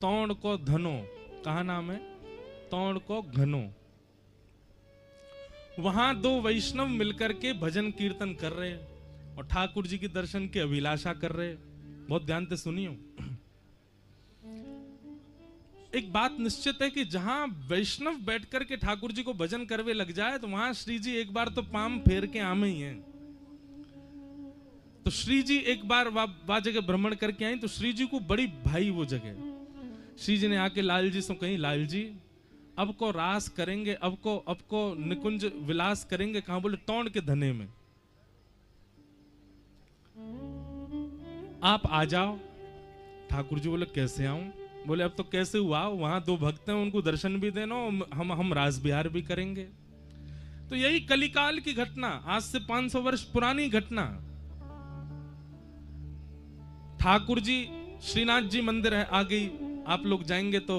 तौण को धनो, कहा नाम है? तौण को घनो। वहां दो वैष्णव मिलकर के भजन कीर्तन कर रहे हैं और ठाकुर जी के दर्शन की अभिलाषा कर रहे हैं। बहुत ध्यान से सुनियो। एक बात निश्चित है कि जहां वैष्णव बैठकर के ठाकुर जी को भजन करवे लग जाए तो वहां श्री जी एक बार तो पाम फेर के आमे ही हैं। तो श्री जी एक बार वह जगह भ्रमण करके आई तो श्री जी को बड़ी भाई वो जगह। श्री जी ने आके लाल जी से कही, लाल जी अब को रास करेंगे, अब को निकुंज विलास करेंगे कहां? बोले तौण के धने में। आप आ जाओ। ठाकुर जी बोले कैसे आऊं? बोले अब तो कैसे हुआ, वहां दो भक्त हैं उनको दर्शन भी देना, हम रास बिहार भी करेंगे। तो यही कलिकाल की घटना, आज से 500 वर्ष पुरानी घटना। ठाकुर जी श्रीनाथ जी मंदिर है, आ गई। आप लोग जाएंगे तो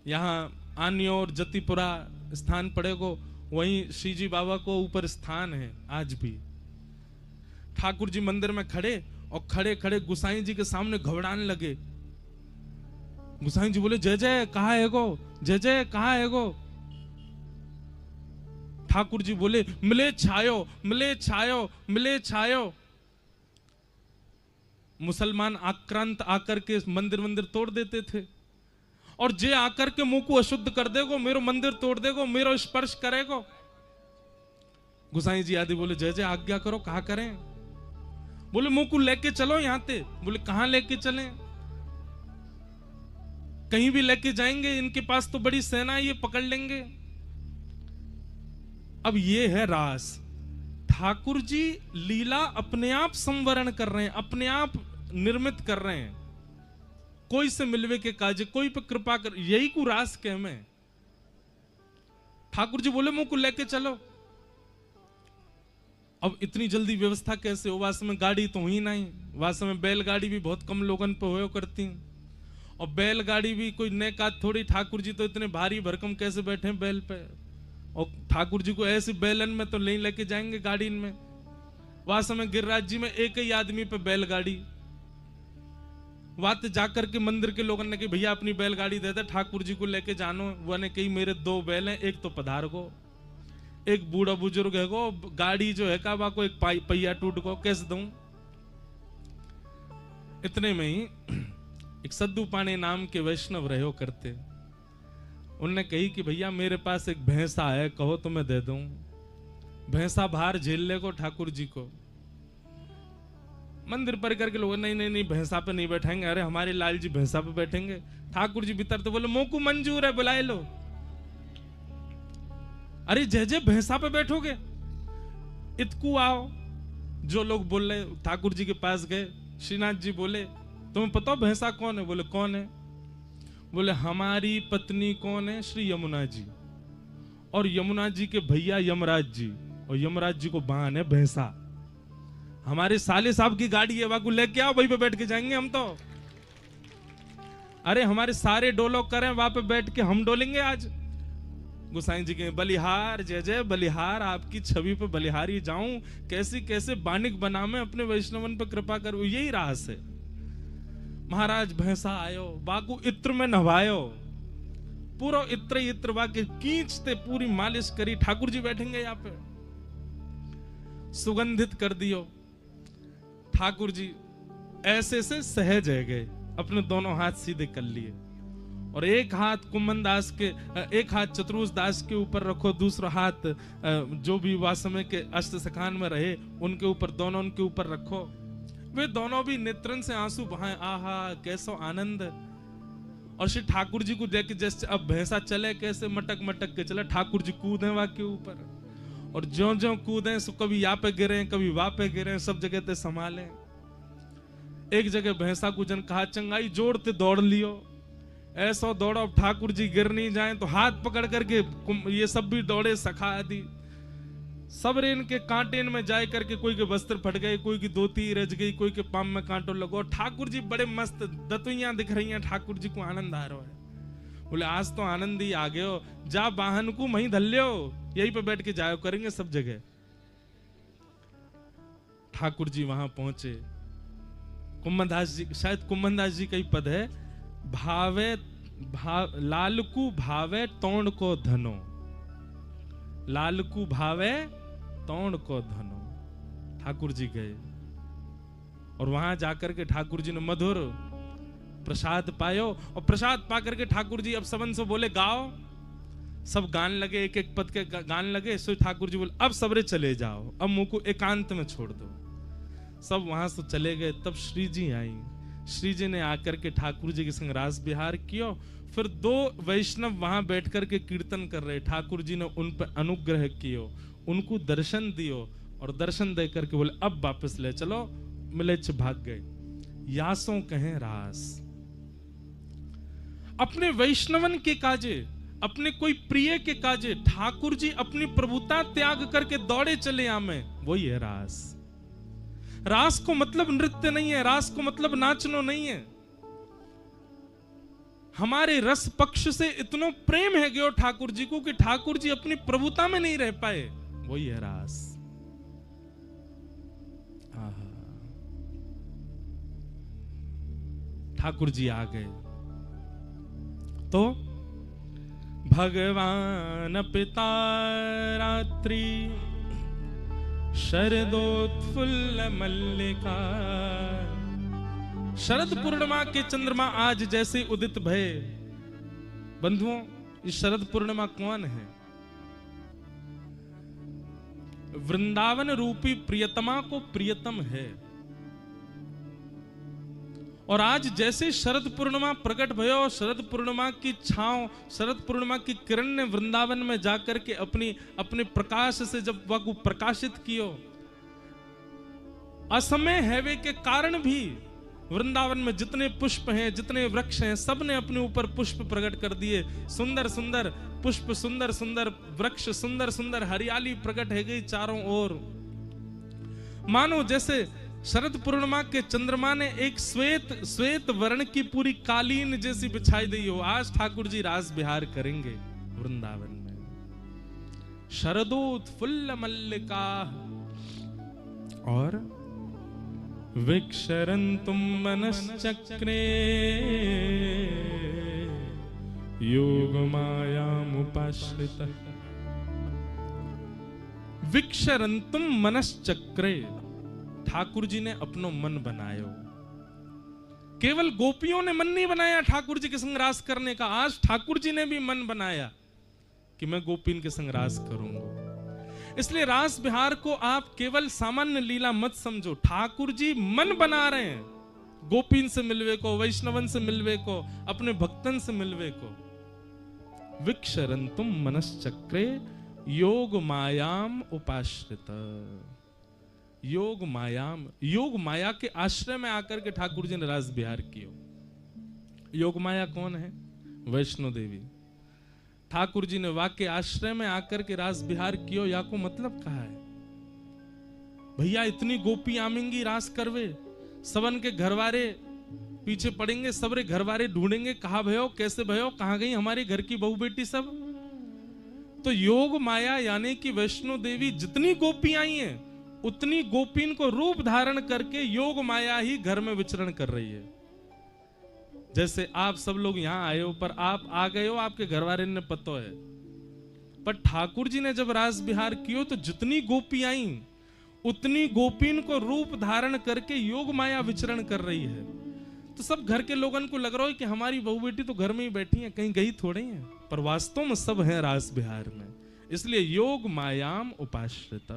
यहाँ आनी और जतिपुरा स्थान पड़ेगा, वहीं श्री जी बाबा को ऊपर स्थान है आज भी। ठाकुर जी मंदिर में खड़े और खड़े खड़े गुसाई जी के सामने घबराने लगे। गुसाई जी बोले जय जय कहा है गो, जय जय कहा है गो। ठाकुर जी बोले मिले छायो, मिले छायो, मिले छायो। मुसलमान आक्रांत आकर के मंदिर तोड़ देते थे और जे आकर के मुंह को अशुद्ध कर देगो, मेरो मंदिर तोड़ देगो, मेरो स्पर्श करेगो। गुसाई जी आदि बोले जय जय आज्ञा करो, कहा करें? बोले मुंह को लेके चलो यहां से। बोले कहां लेके चलें? कहीं भी लेके जाएंगे, इनके पास तो बड़ी सेना है, ये पकड़ लेंगे। अब ये है रास। ठाकुर जी लीला अपने आप संवरण कर रहे हैं, अपने आप निर्मित कर रहे हैं। कोई से मिलवे के काज, कोई पे कृपा कर, यही को रास कह में। ठाकुर जी बोले मुंह को लेके चलो। अब इतनी जल्दी व्यवस्था कैसे हो? वास्तव में गाड़ी तो हुई नहीं, वास्तव में बैलगाड़ी भी बहुत कम लोगन पे हो करती, और बैलगाड़ी भी कोई नए का थोड़ी। ठाकुर जी तो इतने भारी भरकम कैसे बैठे बैल पे, और ठाकुर जी को ऐसे बैलन में तो नहीं लेके जाएंगे गाड़ी में। वास्तव में गिरिराज जी में एक ही आदमी पे बैलगाड़ी। बात जाकर के मंदिर के लोगों ने कही भैया अपनी बैलगाड़ी दे दे, ठाकुर जी को लेके जानो। वो ने कही मेरे 2 बैल हैं, एक तो पधार गो, एक बूढ़ा बुजुर्ग है गो, गाड़ी जो है का को एक पहिया टूट गो, कैसे दूं? इतने में ही एक सद्दू पाने नाम के वैष्णव रहो करते, उनने कही कि भैया मेरे पास एक भैंसा है, कहो तो मैं दे दूं। भैंसा भार झेल ले को ठाकुर जी को। मंदिर परिकर के लोग नहीं नहीं नहीं भैंसा पे नहीं बैठेंगे। अरे हमारे लाल जी भैंसा पे बैठेंगे। ठाकुर जी भीतर तो बोले मोकू मंजूर है, बुलाए लो। अरे जय जय भैंसा पे बैठोगे? इतकू आओ। जो लोग बोल रहे ठाकुर जी के पास गए। श्रीनाथ जी बोले तुम्हें पता भैंसा कौन है? बोले कौन है? बोले हमारी पत्नी कौन है? श्री यमुना जी, और यमुना जी के भैया यमराज जी, और यमराज जी को वाहन है भैंसा। हमारे साले साहब की गाड़ी है, वाकू लेके आओ, वहीं पे बैठ के जाएंगे हम तो। अरे हमारे सारे डोलो करें, वहां पे बैठ के हम डोलेंगे आज। गुसाई जी के बलिहार, जय जय बलिहार, आपकी छवि पे बलिहारी जाऊं, कैसी कैसे बानिक बना में अपने वैष्णवन पे कृपा करूं, यही रास है। महाराज भैंसा आयो, बाकू इत्र में नवायो, पूरा इत्र वाके खींचते, पूरी मालिश करी। ठाकुर जी बैठेंगे यहाँ पे, सुगंधित कर दियो। ठाकुर जी ऐसे से सहज है गए, अपने दोनों हाथ सीधे कर लिए, और एक हाथ कुम्मन दास के, एक हाथ चतुर्स दास के ऊपर रखो, दूसरा हाथ जो भी वासमे के अष्ट सखान में रहे उनके ऊपर, दोनों उनके ऊपर रखो। वे दोनों भी नेत्रन से आंसू बहाए, आहा कैसो आनंद। और श्री ठाकुर जी को देख के जैसे अब भैंसा चले कैसे मटक मटक के चले, ठाकुर जी कूदे वहां के ऊपर, और ज्यो ज्यो कूदे सो कभी यहाँ पे गिरे, कभी वहां पे गिरे, सब जगह ते संभाले। एक जगह भैंसा को जन कहा चंगाई जोड़ते दौड़ लियो, ऐसा दौड़ो अब ठाकुर जी गिर नहीं जाए, तो हाथ पकड़ करके ये सब भी दौड़े, सखा आदि सब रेन के कांटे में जाए करके, कोई के वस्त्र फट गए, कोई की धोती रच गई, कोई के पाम में कांटो लगो। ठाकुर जी बड़े मस्त दतुइयां दिख रही हैं, ठाकुर जी को आनंद आ रहा है। बोले आज तो आनंद ही आ गए हो, जा वाहन को वहीं धल्यो, यहीं पे बैठ के जायो करेंगे सब जगह। ठाकुर जी वहां पहुंचे। कुम्मनदास जी, शायद कुम्मनदास जी का ही पद है, भावे लालकू भावे तोड़ को धनो, लालकू भावे तोड़ को धनो। ठाकुर जी गए और वहां जाकर के ठाकुर जी ने मधुर प्रसाद पायो, और प्रसाद पाकर के ठाकुर जी अब सबन से बोले गाओ। सब गान लगे, एक एक पद के गान लगे। सो ठाकुर जी बोले अब सबरे चले जाओ, अब मुंह को एकांत में छोड़ दो। सब वहां से चले गए। तब श्री जी आई। श्री जी ने आकर के ठाकुर जी के संग रास विहार किया। फिर दो वैष्णव वहां बैठ करके कीर्तन कर रहे। ठाकुर जी ने उन पर अनुग्रह कियो, उनको दर्शन दियो, और दर्शन दे करके बोले अब वापस ले चलो। मिलेच्छ भाग गए। यासों कहें रास। अपने वैष्णवन के काजे, अपने कोई प्रिय के काजे ठाकुर जी अपनी प्रभुता त्याग करके दौड़े चले आमे, वही है रास। रास को मतलब नृत्य नहीं है, रास को मतलब नाचनो नहीं है। हमारे रस पक्ष से इतना प्रेम है गयो ठाकुर जी को कि ठाकुर जी अपनी प्रभुता में नहीं रह पाए, वही है रास। ठाकुर जी आ गए तो भगवान पिता रात्रि शरदोत्फुल्ल मल्लिका। शरद पूर्णिमा के चंद्रमा आज जैसे उदित भये। बंधुओं, इस शरद पूर्णिमा कौन है? वृंदावन रूपी प्रियतमा को प्रियतम है। और आज जैसे शरद पूर्णिमा प्रकट भयो, शरद पूर्णिमा की छांव, शरद पूर्णिमा की किरण ने वृंदावन में जाकर के अपने प्रकाश से जब वह को प्रकाशित कियो, असमय हैवे के कारण भी वृंदावन में जितने पुष्प हैं, जितने वृक्ष हैं, सब ने अपने ऊपर पुष्प प्रकट कर दिए। सुंदर सुंदर पुष्प, सुंदर सुंदर वृक्ष, सुंदर सुंदर हरियाली प्रकट है गई चारों ओर। मानो जैसे शरद पूर्णिमा के चंद्रमा ने एक श्वेत वर्ण की पूरी कालीन जैसी बिछाई दी हो। आज ठाकुर जी रास विहार करेंगे वृंदावन में। शरदोत्फुल्ल मल्लिका और विक्षरन्तुम मनश्चक्रे योगमायामुपाश्रितः। विक्षरन्तुम मनश्चक्रे, ठाकुर जी ने अपनो मन बनायो। केवल गोपियों ने मन नहीं बनाया ठाकुर जी के संग रास करने का, आज ठाकुर जी ने भी मन बनाया कि मैं गोपीन के संग रास करूंगा। इसलिए रास विहार को आप केवल सामान्य लीला मत समझो। ठाकुर जी मन बना रहे हैं गोपीन से मिलवे को, वैष्णवन से मिलवे को, अपने भक्तन से मिलवे को। विक्षरन्तुम मनश्चक्रे योग मायाम उपाश्रित। योग मायाम, योग माया के आश्रय में आकर के ठाकुर जी ने रास विहार किया। योग माया कौन है? वैष्णो देवी। ठाकुर जी ने वाक्य आश्रय में आकर के रास विहार कियो, या को मतलब कहा है भैया इतनी गोपी आमेंगी रास करवे, सबन के घरवारे पीछे पड़ेंगे, सबरे घरवारे ढूंढेंगे कहाँ भयो, कैसे भयो, कहाँ गई हमारी घर की बहू बेटी सब। तो योग माया यानी कि वैष्णो देवी जितनी गोपी आई हैं उतनी गोपीन को रूप धारण करके योग माया ही घर में विचरण कर रही है। जैसे आप सब लोग यहां आए हो, पर आप आ गए हो, आपके घरवाले ने पतो है, पर ठाकुर जी ने जब रास विहार कियो तो जितनी गोपी आई उतनी गोपीन को रूप धारण करके योग माया विचरण कर रही है। तो सब घर के लोगन को लग रहा है कि हमारी बहू बेटी तो घर में ही बैठी है, कहीं गई थोड़ी है, पर वास्तव में सब है रास विहार में। इसलिए योग मायाम उपाश्रित,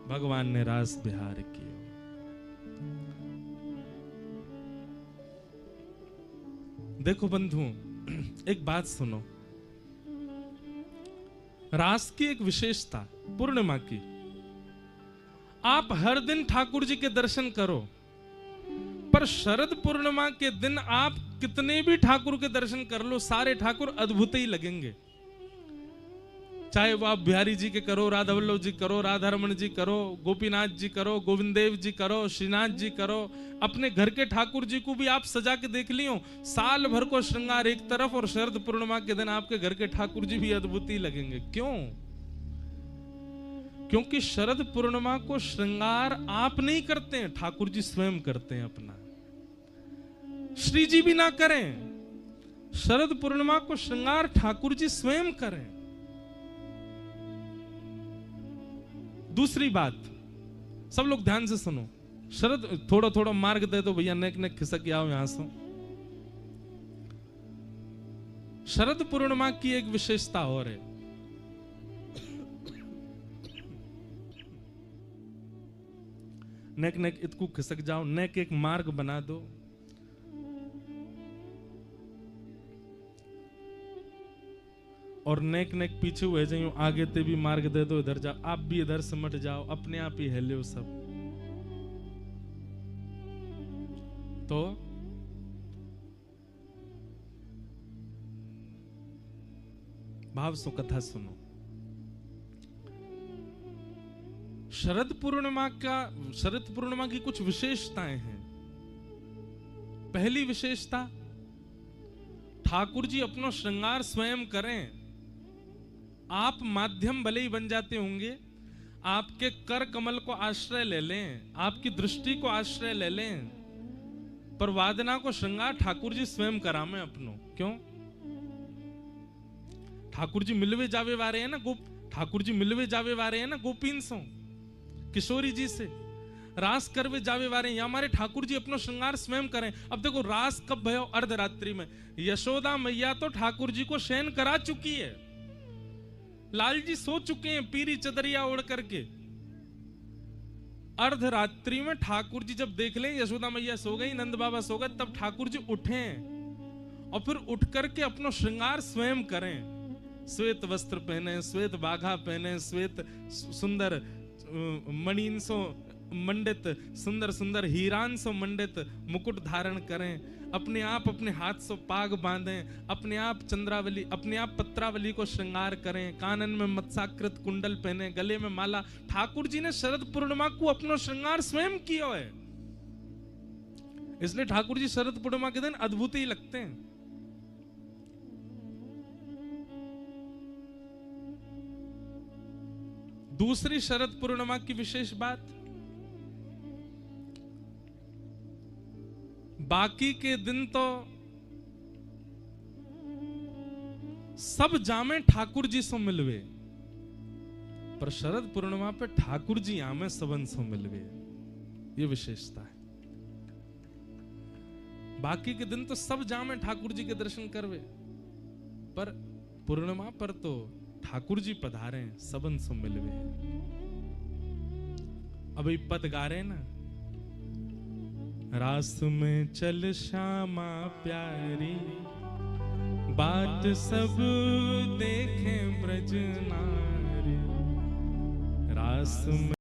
भगवान ने रास विहार किया। देखो बंधुओं, एक बात सुनो, रास की एक विशेषता पूर्णिमा की, आप हर दिन ठाकुर जी के दर्शन करो, पर शरद पूर्णिमा के दिन आप कितने भी ठाकुर के दर्शन कर लो, सारे ठाकुर अद्भुत ही लगेंगे। चाहे वो आप बिहारी जी के करो, राधा वल्लभ जी करो, राधा रमन जी करो, गोपीनाथ जी करो, गोविंद देव जी करो, श्रीनाथ जी करो, अपने घर के ठाकुर जी को भी आप सजा के देख लियो, साल भर को श्रृंगार एक तरफ और शरद पूर्णिमा के दिन आपके घर के ठाकुर जी भी अद्भुत ही लगेंगे। क्यों? क्योंकि शरद पूर्णिमा को श्रृंगार आप नहीं करते हैं, ठाकुर जी स्वयं करते हैं अपना। श्री जी भी ना करें, शरद पूर्णिमा को श्रृंगार ठाकुर जी स्वयं करें। दूसरी बात, सब लोग ध्यान से सुनो, शरद थोड़ा थोड़ा मार्ग दे दो भैया, नेक नेक खिसक आओ यहां से। शरद पूर्णिमा की एक विशेषता और है, नेक नेक इतकू खिसक जाओ, नेक एक मार्ग बना दो। और नेक नेक पीछे हुए जाइयो, आगे ते भी मार्ग दे दो, इधर जाओ, आप भी इधर सिमट जाओ, अपने आप ही हिले सब। तो भाव सो कथा सुनो। शरद पूर्णिमा की कुछ विशेषताएं हैं। पहली विशेषता, ठाकुर जी अपना श्रृंगार स्वयं करें। आप माध्यम भले ही बन जाते होंगे, आपके कर कमल को आश्रय ले लें, आपकी दृष्टि को आश्रय ले लें, पर वादना को श्रृंगार ठाकुर जी स्वयं करामें अपनो। क्यों? ठाकुर जी मिलवे जावे वारे हैं ना, ठाकुर जी मिलवे जावे वारे हैं ना गोपीन सो, किशोरी जी से रास करवे जावे वारे हैं, या हमारे ठाकुर जी अपनो श्रृंगार स्वयं करें। अब देखो रास कब भयो? अर्धरात्रि में। यशोदा मैया तो ठाकुर जी को शयन करा चुकी है, लाल जी सो चुके हैं पीरी चदरिया ओढ़ करके। अर्धरात्रि में ठाकुर जी जब देख लें यशोदा मैया सो गई, नंद बाबा सो गए, तब ठाकुर जी उठे और फिर उठ करके अपना श्रृंगार स्वयं करें। श्वेत वस्त्र पहने, श्वेत बाघा पहने, श्वेत सुंदर मणिन सो मंडित, सुंदर सुंदर हीरान सो मंडित मुकुट धारण करें, अपने आप अपने हाथ से पाग बांधें, अपने आप चंद्रावली, अपने आप पत्रावली को श्रृंगार करें, कानन में मत्स्याकृत कुंडल पहने, गले में माला। ठाकुर जी ने शरद पूर्णिमा को अपना श्रृंगार स्वयं किया है, इसलिए ठाकुर जी शरद पूर्णिमा के दिन अद्भुत ही लगते हैं। दूसरी शरद पूर्णिमा की विशेष बात, बाकी के दिन तो सब जामे ठाकुर जी सो मिलवे, पर शरद पूर्णिमा पे ठाकुर जी आमे सबन सो मिलवे, ये विशेषता है। बाकी के दिन तो सब जामे ठाकुर जी के दर्शन करवे, पर पूर्णिमा पर तो ठाकुर जी पधारे सबन सो मिलवे। अभी पद गा रहे ना, रास में चल श्यामा प्यारी, बात सब देखें ब्रज नारी, रास में